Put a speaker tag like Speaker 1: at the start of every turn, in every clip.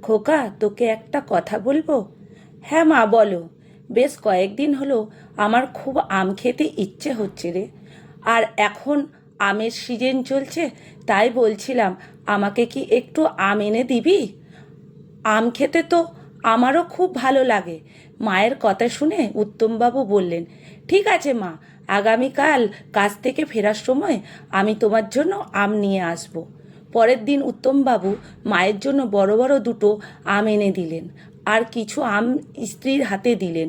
Speaker 1: খোকা, তোকে একটা কথা বলবো? হ্যাঁ মা, বলো। বেশ কয়েকদিন হলো আমার খুব আম খেতে ইচ্ছে হচ্ছে রে। আর এখন আমের সিজন চলছে, তাই বলছিলাম আমাকে কি একটু আম এনে দিবি? আম খেতে তো আমারও খুব ভালো লাগে। মায়ের কথা শুনে উত্তমবাবু বললেন, ঠিক আছে মা, আগামীকাল কাজ থেকে ফেরার সময় আমি তোমার জন্য আম নিয়ে আসব। পরের দিন উত্তমবাবু মায়ের জন্য বড় বড় দুটো আম এনে দিলেন আর কিছু আম স্ত্রীর হাতে দিলেন।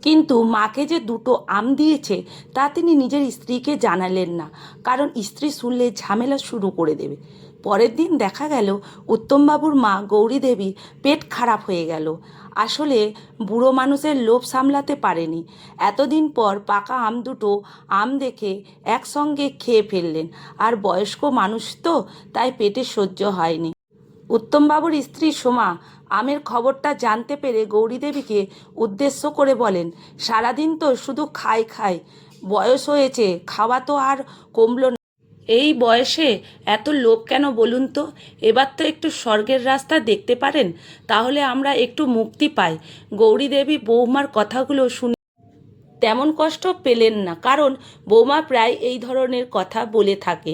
Speaker 1: কিন্তু মাকে যে দুটো আম দিয়েছে তা তিনি নিজের স্ত্রীকে জানালেন না, কারণ স্ত্রী শুনলে ঝামেলা শুরু করে দেবে। পরের দিন দেখা গেল উত্তমবাবুর মা গৌরী দেবীর পেট খারাপ হয়ে গেল। আসলে বুড়ো মানুষের লোভ সামলাতে পারেনি। এতদিন পর পাকা আম দুটো আম দেখে একসঙ্গে খেয়ে ফেললেন। আর বয়স্ক মানুষ তো, তাই পেটে সহ্য হয়নি। উত্তমবাবুর স্ত্রী সোমা আমের খবরটা জানতে পেরে গৌরীদেবীকে উদ্দেশ্য করে বলেন, সারাদিন তো শুধু খাই খাই, বয়স হয়েছে, খাওয়া তো আর কমলো না। এই বয়সে এত লোভ কেন বলুন তো? এবার তো একটু স্বর্গের রাস্তা দেখতে পারেন, তাহলে আমরা একটু মুক্তি পাই। গৌরীদেবী বৌমার কথাগুলো শুনে তেমন কষ্ট পেলেন না, কারণ বৌমা প্রায় এই ধরনের কথা বলে থাকে।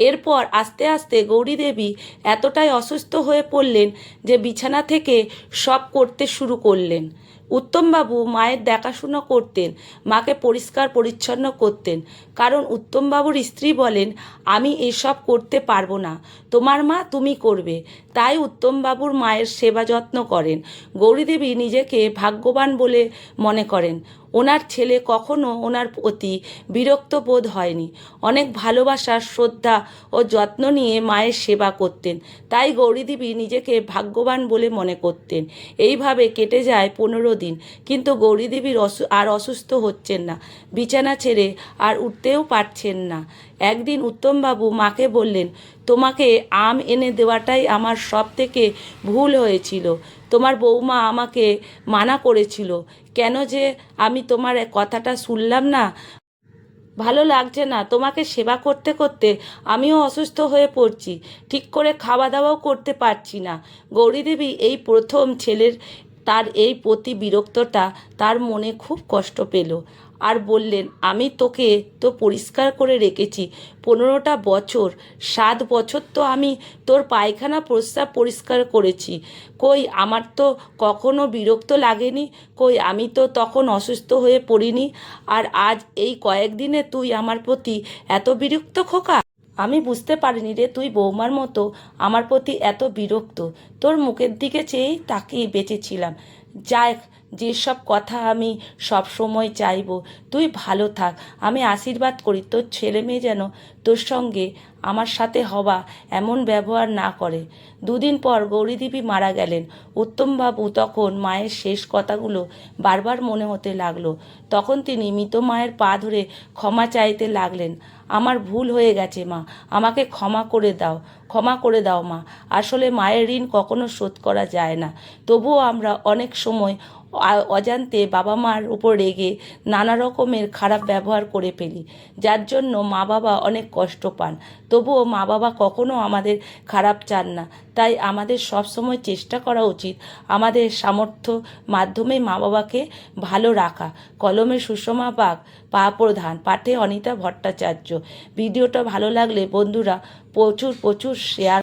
Speaker 1: এরপর আস্তে আস্তে গৌরীদেবী এতটাই অসুস্থ হয়ে পড়লেন যে বিছানা থেকে সব করতে শুরু করলেন। উত্তমবাবু মায়ের দেখাশুনো করতেন, মাকে পরিষ্কার পরিচ্ছন্ন করতেন, কারণ উত্তমবাবুর স্ত্রী বলেন, আমি এসব করতে পারবো না, তোমার মা তুমি করবে। তাই উত্তমবাবুর মায়ের সেবা যত্ন করেন। গৌরীদেবী নিজেকে ভাগ্যবান বলে মনে করেন। ওনার ছেলে কখনো ওনার প্রতি বিরক্ত বোধ হয়নি। অনেক ভালোবাসা, শ্রদ্ধা ও যত্ন নিয়ে মায়ের সেবা করতেন। তাই গৌরীদেবী নিজেকে ভাগ্যবান বলে মনে করতেন। এইভাবে কেটে যায় 15 দিন, কিন্তু গৌরীদেবীর আর অসুস্থ হচ্ছেন না, বিছানা ছেড়ে আর উঠতেও পারছেন না। একদিন উত্তমবাবু মাকে বললেন, তোমাকে আম এনে দেওয়াটাই আমার সব থেকে ভুল হয়েছিল। তোমার বৌমা আমাকে মানা করেছিল, কেন যে আমি তোমার কথাটা শুনলাম না। ভালো লাগছে না, তোমাকে সেবা করতে করতে আমিও অসুস্থ হয়ে পড়ছি, ঠিক করে খাওয়া দাওয়াও করতে পারছি না। গৌরীদেবী এই প্রথম ছেলের তার এই প্রতি বিরক্তটা তার মনে খুব কষ্ট পেল। আর বললেন, আমি তোকে তো পরিষ্কার করে রেখেছি 15টা বছর, 7 বছর তো আমি তোর পায়খানা প্রস্রাব পরিষ্কার করেছি, কই আমার তো কখনো বিরক্ত লাগেনি, কই আমি তো তখন অসুস্থ হয়ে পড়িনি, আর আজ এই কয়েকদিনে তুই আমার প্রতি এত বিরক্ত খোকা? আমি বুঝতে পারিনি রে তুই বৌমার মতো আমার প্রতি এত বিরক্ত। তোর মুখের দিকে চেয়েই তাকিয়ে বেঁচেছিলাম। যাক, যেসব কথা আমি সব সময় চাইবো, তুই ভালো থাক। আমি আশীর্বাদ করি তোর ছেলে মেয়ে যেন তোর সঙ্গে আমার সাথে হওয়া এমন ব্যবহার না করে। 2 দিন পর গৌরীদেবী মারা গেলেন। উত্তমবাবু তখন মায়ের শেষ কথাগুলো বারবার মনে হতে লাগলো। তখন তিনি মৃত মায়ের পা ধরে ক্ষমা চাইতে লাগলেন। আমার ভুল হয়ে গেছে মা, আমাকে ক্ষমা করে দাও, ক্ষমা করে দাও মা। আসলে মায়ের ঋণ কখনো শোধ করা যায় না, তবুও আমরা অনেক সময় অজান্তে বাবা মার উপর রেগে নানা রকমের খারাপ ব্যবহার করে ফেলি, যার জন্য মা বাবা অনেক কষ্ট পান। তবুও মা বাবা কখনো আমাদের খারাপ চান না। তাই আমাদের সব সময় চেষ্টা করা উচিত আমাদের সামর্থ্য মাধ্যমে মা বাবাকে ভালো রাখা। কলমে সুষমা বাগ, পা প্রধান। পাঠে অনিতা ভট্টাচার্য। ভিডিওটা ভালো লাগলে বন্ধুরা প্রচুর প্রচুর শেয়ার